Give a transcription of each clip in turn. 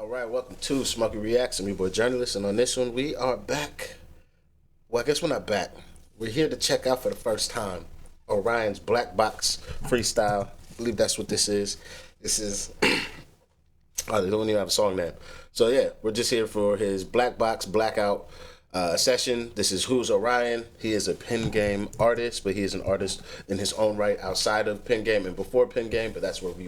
Alright, welcome to Smokey Reacts. I'm your boy Jurnalist, and on this one we are back. Well, I guess we're not back. We're here to check out for the first time Orion's Black Box Freestyle. I believe that's what this is. This is... oh, they don't even have a song name. So yeah, we're just here for his Black Box Blackout session. This is WhoIsOrion. He is a pen game artist, but he is an artist in his own right outside of pen game and before pen game, but that's where we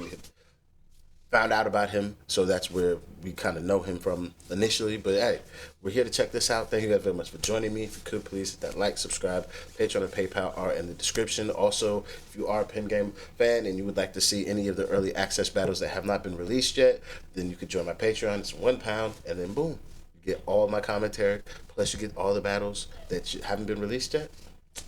found out about him, so that's where we kind of know him from initially. But hey, we're here to check this out. Thank you guys very much for joining me. If you could, please hit that like, subscribe. Patreon and PayPal are in the description. Also, if you are a pen game fan and you would like to see any of the early access battles that have not been released yet, then you could join my Patreon. It's £1, and then boom, you get all my commentary, plus you get all the battles that haven't been released yet.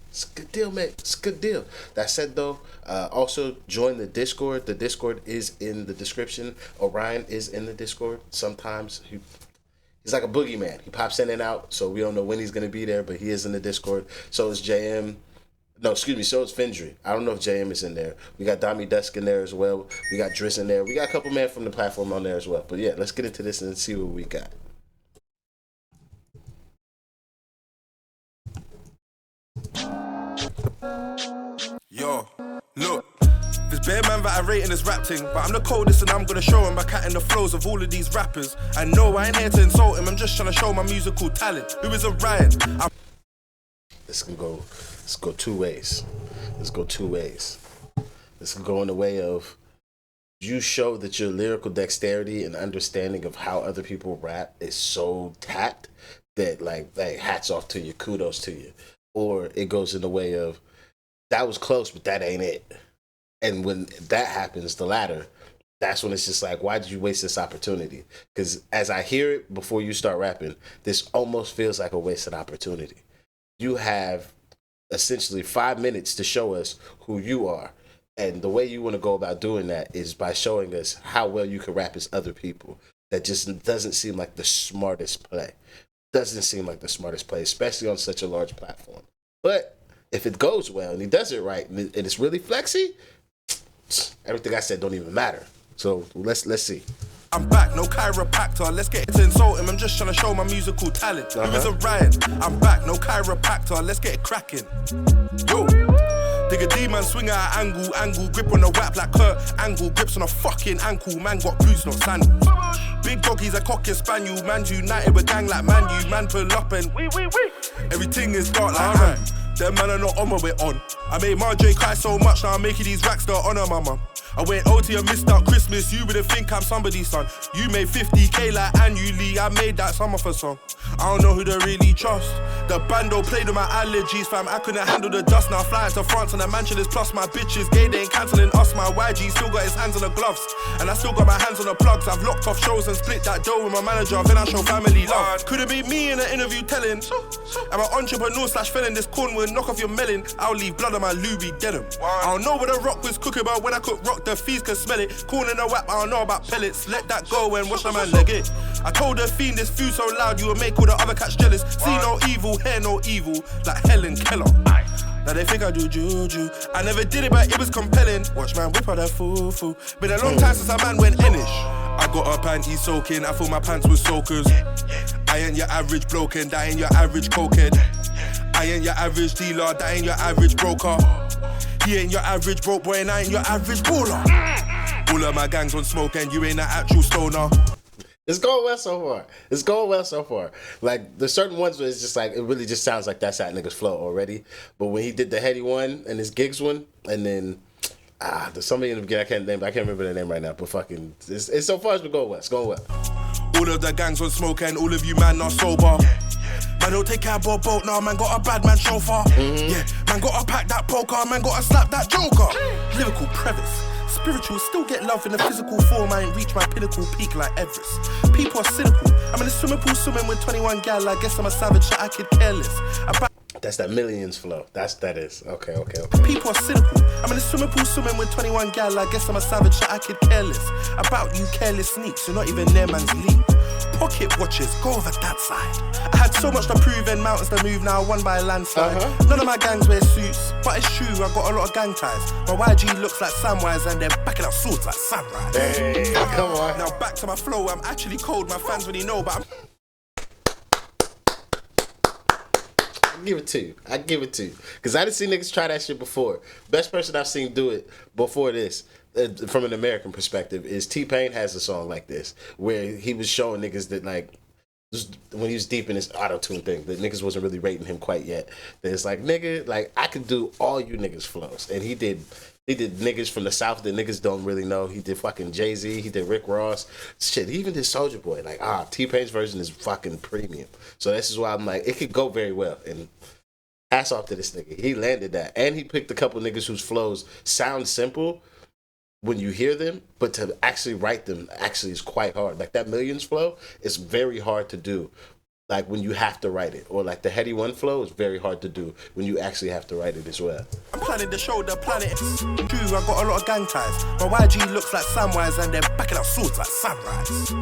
It's a good deal, mate. It's a good deal. That said, though, also join the Discord. The Discord is in the description. Orion is in the Discord. Sometimes he's like a boogeyman. He pops in and out, so we don't know when he's going to be there, but he is in the Discord. So is JM. No, excuse me, so is Findry. I don't know if JM is in there. We got Dami Dusk in there as well. We got Driz in there. We got a couple men from the platform on there as well. But yeah, let's get into this and see what we got. Yo, look, there's bare man that I rate in this rap thing, but I'm the coldest and I'm gonna show him by cutting the flows of all of these rappers. I know I ain't here to insult him, I'm just trying to show my musical talent. WhoIsOrion? This can go two ways. Let's go two ways. This can go in the way of you show that your lyrical dexterity and understanding of how other people rap is so tact that like hats off to you, kudos to you. Or it goes in the way of that was close, but that ain't it. And when that happens, the latter, that's when it's just like, why did you waste this opportunity? Because as I hear it before you start rapping, this almost feels like a wasted opportunity. You have essentially 5 minutes to show us who you are. And the way you want to go about doing that is by showing us how well you can rap as other people. That just doesn't seem like the smartest play. Doesn't seem like the smartest play, especially on such a large platform. But if it goes well and he does it right and it's really flexy, everything I said don't even matter. So let's see. I'm back, no chiropractor, let's get it to insult him, I'm just trying to show my musical talent. WhoIsOrion? I'm back, no chiropractor, let's get it cracking. Yo, dig a D-man, swing at an angle, grip on the whap like Kurt Angle, grips on a fucking ankle, man got boots, not sandals. Big doggies, a cocker spaniel, man's united with gang like Man U, man pull up and everything is dark like Angle. Them man are not on my way on. I made Marjorie cry so much, now I'm making these racks to honor my mum. I went OT and missed out Christmas, you wouldn't think I'm somebody's son. You made 50k like annually, I made that summer for song. I don't know who to really trust. The bando played with my allergies, fam, I couldn't handle the dust. Now flying to France and the mansion is plus my bitches gay, they ain't cancelling us. My YG still got his hands on the gloves, and I still got my hands on the plugs. I've locked off shows and split that dough with my manager, then I show family love. Could've been me in an interview telling I'm an entrepreneur slash felon, this corn will knock off your melon. I'll leave blood on my Louis denim. I don't know what the rock was cooking, but when I cook rock, the fees can smell it. Corn in the whap, I don't know about pellets. Let that go and watch the man leg it. I told the fiend this food so loud, you will make all the other cats jealous. See no evil, hear no evil, like Helen Keller. Now they think I do juju. I never did it, but it was compelling. Watch man whip out that foo-foo. Been a long time since a man went Enish. I got her panties soaking, I thought my pants were soakers. I ain't your average bloke and that ain't your average cokehead. I ain't your average dealer, that ain't your average broker. He ain't your average broke boy and I ain't your average baller. All of my gangs on smoke and you ain't an actual stoner. It's going well so far. It's going well so far. Like, there's certain ones where it's just like, it really just sounds like that's that nigga's flow already. But when he did the heady one and his gigs one, and then, there's somebody in the beginning I can't remember their name right now, but fucking, it's so far it's been going well. It's going well. All of the gangs on smoke and all of you man not sober. Man don't take care of boat, nah, man got a bad man chauffeur. Yeah, man gotta pack that poker, man gotta slap that joker. Lyrical crevice. Spiritual, still get love in the physical form. I ain't reach my pinnacle peak like Everest. People are cynical. I'm in a swimming pool swimming with 21 gal. I guess I'm a savage, so I could care less. That's that millions flow. That is. Okay. People are cynical. I'm in a swimming pool swimming with 21 gal. I guess I'm a savage, so I could care less about you careless sneaks. You're not even near man's league. Pocket watches, go over that side. I had so much to prove and mountains to move now, won by a landslide. None of my gangs wear suits, but it's true, I got a lot of gang ties. My YG looks like Samwise and they're backing out swords like samurais. Hey, come on. Now back to my flow, I'm actually cold, my fans already know, but I'm... I give it to you. Because I didn't see niggas try that shit before. Best person I've seen do it before this, from an American perspective, is T-Pain has a song like this, where he was showing niggas that, like, when he was deep in his auto-tune thing, that niggas wasn't really rating him quite yet. That it's like, nigga, like, I could do all you niggas flows. And he did niggas from the South that niggas don't really know. He did fucking Jay-Z. He did Rick Ross. Shit, he even did Soulja Boy. Like, T-Pain's version is fucking premium. So this is why I'm like, it could go very well. And hats off to this nigga. He landed that. And he picked a couple niggas whose flows sound simple when you hear them, but to actually write them actually is quite hard. Like that millions flow is very hard to do. Like when you have to write it, or like the Heady One flow is very hard to do when you actually have to write it as well. I'm planning to show the planet is true, I got a lot of gang ties. My YG looks like Samwise and they're backing out swords like samurais.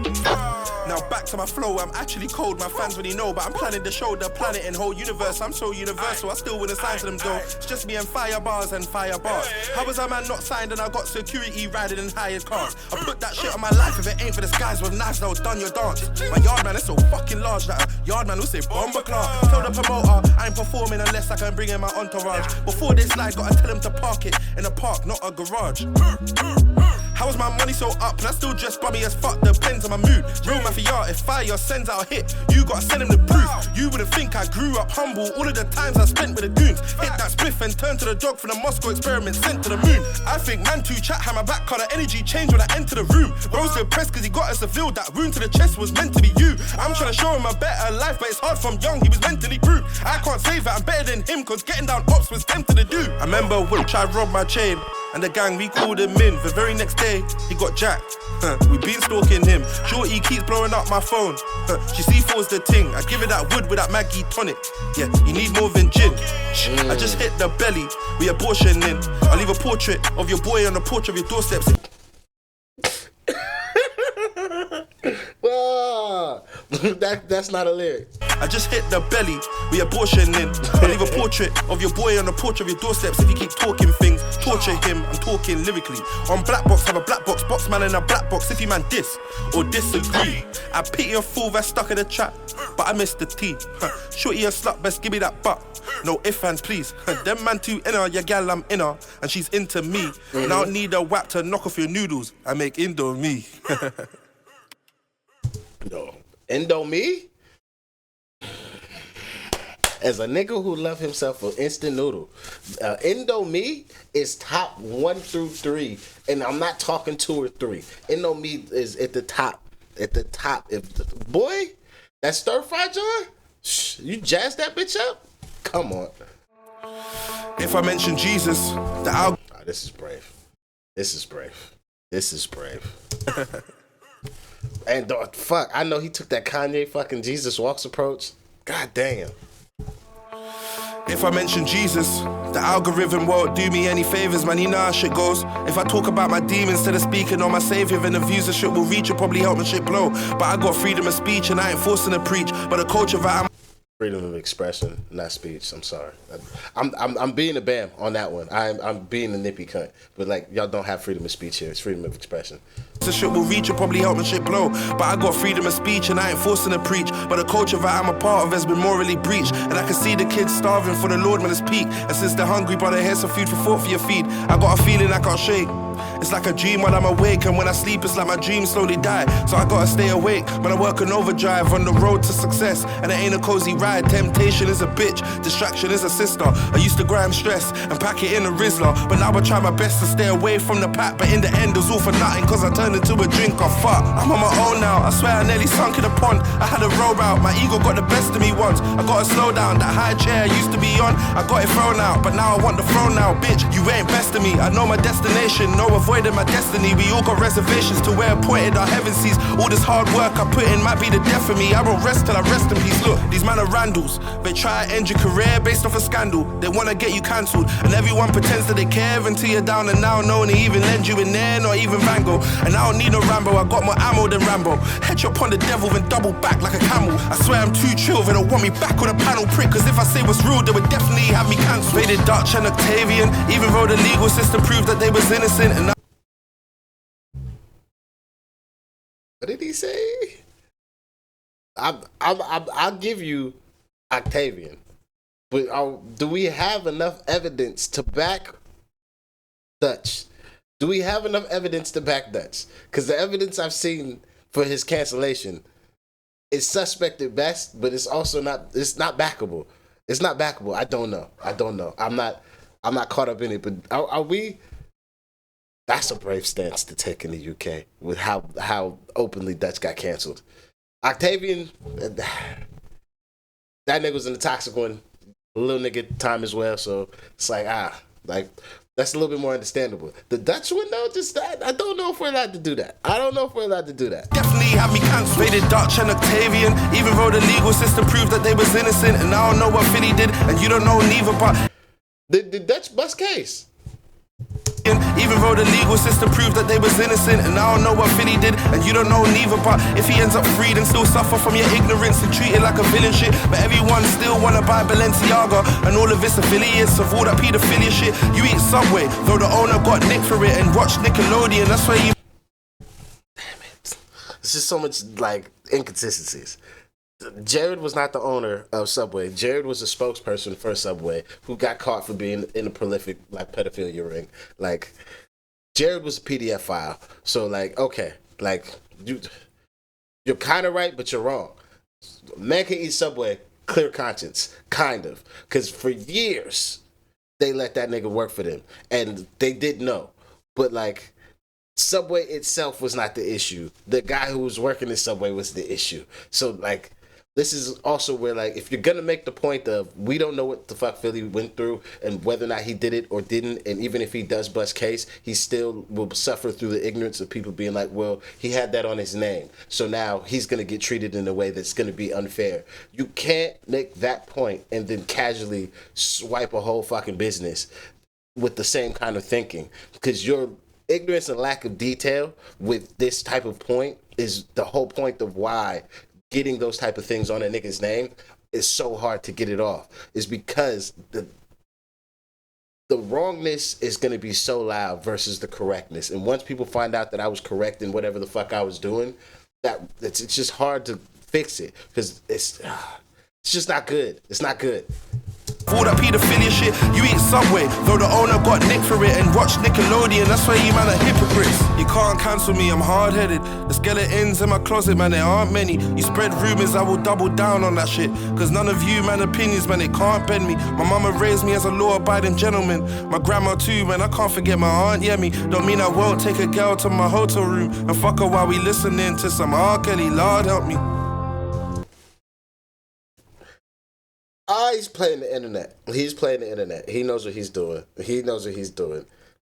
Now back to my flow, I'm actually cold, my fans already know, but I'm planning to show the planet and whole universe. I'm so universal, I still wouldn't sign to them though. It's just me and fire bars. How was a man not signed and I got security riding in hired cars? I put that shit on my life, if it ain't for the skies with knives, now done your dance. My yard man is so fucking large that a yard man will say bomber class. Tell the promoter I ain't performing unless I can bring in my entourage. Before this light, gotta tell him to park it in a park, not a garage. How is my money so up? And I still dress bummy as fuck, depends on my mood. Real mafia, if fire sends out a hit, you gotta send him the proof. You wouldn't think I grew up humble, all of the times I spent with the goons. Hit that spliff and turn to the dog from the Moscow experiment sent to the moon. I think man too chat had my back colour, energy changed when I enter the room. Rose depressed cause he got us a feel, that wound to the chest was meant to be you. I'm trying to show him a better life, but it's hard from young, he was mentally bruised. I can't say that I'm better than him, cause getting down ops was tempted to do. I remember when tried rob my chain, and the gang, we called him in. The very next day, he got jacked. We been stalking him. Shorty keeps blowing up my phone. She C4's the ting. I give her that wood with that Maggie tonic. Yeah, you need more than gin. I just hit the belly. We abortioning. I'll leave a portrait of your boy on the porch of your doorsteps. Whoa, that's not a lyric. I just hit the belly, we abortioning. I'll leave a portrait of your boy on the porch of your doorsteps if you keep talking things. Torture him, I'm talking lyrically. On black box, have a black box man in a black box if you man diss or disagree. I pity a fool that's stuck in the trap, but I missed the T. Shorty a slut, best give me that butt. No ifs, ands, please. Them man too inner, your gal I'm inner, and she's into me. And I don't need a whap to knock off your noodles. I make Indomie. No. Indomie? As a nigga who love himself for instant noodle, Indomie is top 1 through 3, and I'm not talking 2 or 3. Indomie is at the top. Boy, that stir fry John, you jazz that bitch up? Come on. If I mention Jesus, this is brave. And fuck, I know he took that Kanye fucking Jesus Walks approach. God damn. If I mention Jesus, the algorithm won't do me any favors, man, you know how shit goes. If I talk about my demons instead of speaking on my savior, then the views of shit will reach and probably help my shit blow. But I got freedom of speech and I ain't forcing to preach, but the culture that I'm... Freedom of expression, not speech. I'm sorry. I'm being a bam on that one. I'm being a nippy cunt. But like, y'all don't have freedom of speech here. It's freedom of expression. The shit will reach and probably help my shit blow. But I got freedom of speech and I ain't forcing to preach. But the culture that I'm a part of has been morally breached. And I can see the kids starving for the Lord when it's peak. And since they're hungry, brother, here's some food for thought for your feed. I got a feeling I can't shake. It's like a dream when I'm awake, and when I sleep, it's like my dreams slowly die. So I gotta stay awake when I work an overdrive on the road to success. And it ain't a cozy ride. Temptation is a bitch, distraction is a sister. I used to grind stress and pack it in a Rizzler, but now I try my best to stay away from the pack. But in the end, it was all for nothing, cause I turned into a drink of fuck. I'm on my own now, I swear I nearly sunk in a pond. I had a roll out, my ego got the best of me once. I gotta slow down, that high chair I used to be on, I got it thrown out, but now I want the throne now. Bitch, you ain't best of me, I know my destination, no avoid avoiding my destiny. We all got reservations to where I pointed our heaven sees. All this hard work I put in might be the death of me. I won't rest till I rest in peace. Look, these man are Randalls. They try to end your career based off a scandal. They wanna get you cancelled, and everyone pretends that they care until you're down and now no one even lend you in there, not even Van Gogh. And I don't need no Rambo, I got more ammo than Rambo. Headshot on the devil, then double back like a camel. I swear I'm too chill, they don't want me back on a panel prick. Cause if I say what's rude, they would definitely have me cancelled. Faded Dutch and Octavian, even though the legal system proved that they was innocent. And what did he say? I'll give you Octavian, but do we have enough evidence to back Dutch? Do we have enough evidence to back Dutch? Because the evidence I've seen for his cancellation is suspect at best, but it's also not. It's not backable. It's not backable. I don't know. I'm not caught up in it. But are we? That's a brave stance to take in the UK with how openly Dutch got canceled. Octavian, that nigga was in the toxic one, little nigga time as well. So it's like that's a little bit more understandable. The Dutch one though, I don't know if we're allowed to do that. Definitely have me cancelled. Faded Dutch and Octavian, even though the legal system proved that they was innocent. And I don't know what Philly did, and you don't know neither. But the Dutch bust case. Even though the legal system proved that they was innocent. And I don't know what Philly did, and you don't know neither. But if he ends up freed and still suffer from your ignorance and treated like a villain shit. But everyone still wanna buy Balenciaga and all of its affiliates of all that pedophilia shit. You eat Subway, though the owner got nicked for it. And watch Nickelodeon, that's where you... Damn it. It's just so much like inconsistencies. Jared was not the owner of Subway. Jared was a spokesperson for Subway who got caught for being in a prolific like pedophilia ring. Like Jared was a PDF file. So like, okay, like you're kind of right, but you're wrong. Man can eat Subway, clear conscience, kind of, because for years they let that nigga work for them, and they did know, but like. Subway itself was not the issue. The guy who was working in Subway was the issue. So like, this is also where like, if you're gonna make the point of we don't know what the fuck Philly went through and whether or not he did it or didn't, and even if he does bust case, he still will suffer through the ignorance of people being like, well, he had that on his name, so now he's gonna get treated in a way that's gonna be unfair. You can't make that point and then casually swipe a whole fucking business with the same kind of thinking, because you're ignorance and lack of detail with this type of point is the whole point of why getting those type of things on a nigga's name is so hard to get it off. Is because the wrongness is going to be so loud versus the correctness. And once people find out that I was correct in whatever the fuck I was doing, it's just hard to fix it because it's just not good. It's not good. All that pedophilia shit, you eat Subway, though the owner got nicked for it. And watch Nickelodeon, that's why you man are hypocrites. You can't cancel me, I'm hard-headed. The skeletons in my closet, man, there aren't many. You spread rumors, I will double down on that shit. Cause none of you, man, opinions, man, it can't bend me. My mama raised me as a law-abiding gentleman. My grandma too, man, I can't forget my aunt Yemi. Don't mean I won't take a girl to my hotel room and fuck her while we listening to some R. Kelly, Lord help me. He's playing the internet. He knows what he's doing.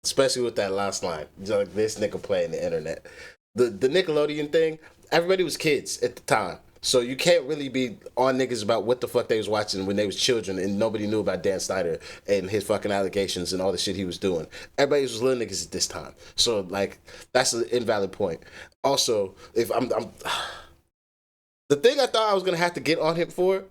Especially with that last line. Like, this nigga playing the internet. The Nickelodeon thing, everybody was kids at the time. So you can't really be on niggas about what the fuck they was watching when they was children and nobody knew about Dan Snyder and his fucking allegations and all the shit he was doing. Everybody was little niggas at this time. So like, that's an invalid point. Also, if I'm the thing I thought I was gonna have to get on him for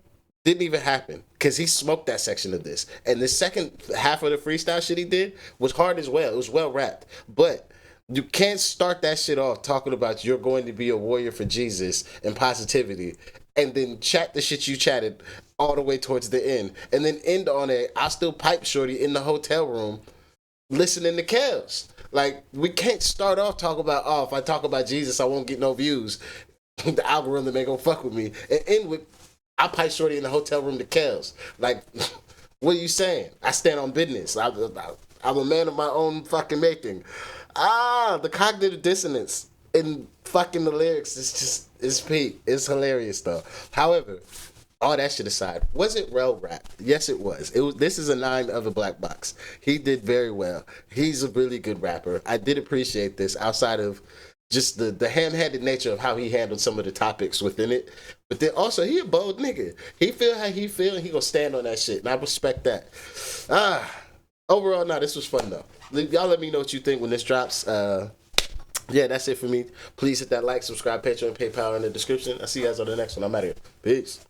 didn't even happen because he smoked that section of this. And the second half of the freestyle shit he did was hard as well. It was well rapped. But you can't start that shit off talking about you're going to be a warrior for Jesus and positivity and then chat the shit you chatted all the way towards the end and then end on it, I still pipe shorty in the hotel room listening to Kels. Like, we can't start off talking about, oh, if I talk about Jesus, I won't get no views. The algorithm ain't gonna fuck with me. And end with, I pipe shorty in the hotel room to Kels. Like, what are you saying? I stand on business. I'm a man of my own fucking making. The cognitive dissonance in fucking the lyrics is just, it's peak. It's hilarious though. However, all that shit aside, was it well rap? Yes, it was. It was. This is a 9 of a Black Box. He did very well. He's a really good rapper. I did appreciate this outside of just the ham-handed nature of how he handled some of the topics within it. But then also, he a bold nigga. He feel how he feel, and he gonna stand on that shit, and I respect that. Overall, this was fun though. Y'all let me know what you think when this drops. Yeah, that's it for me. Please hit that like, subscribe, Patreon, PayPal in the description. I'll see you guys on the next one. I'm out of here. Peace.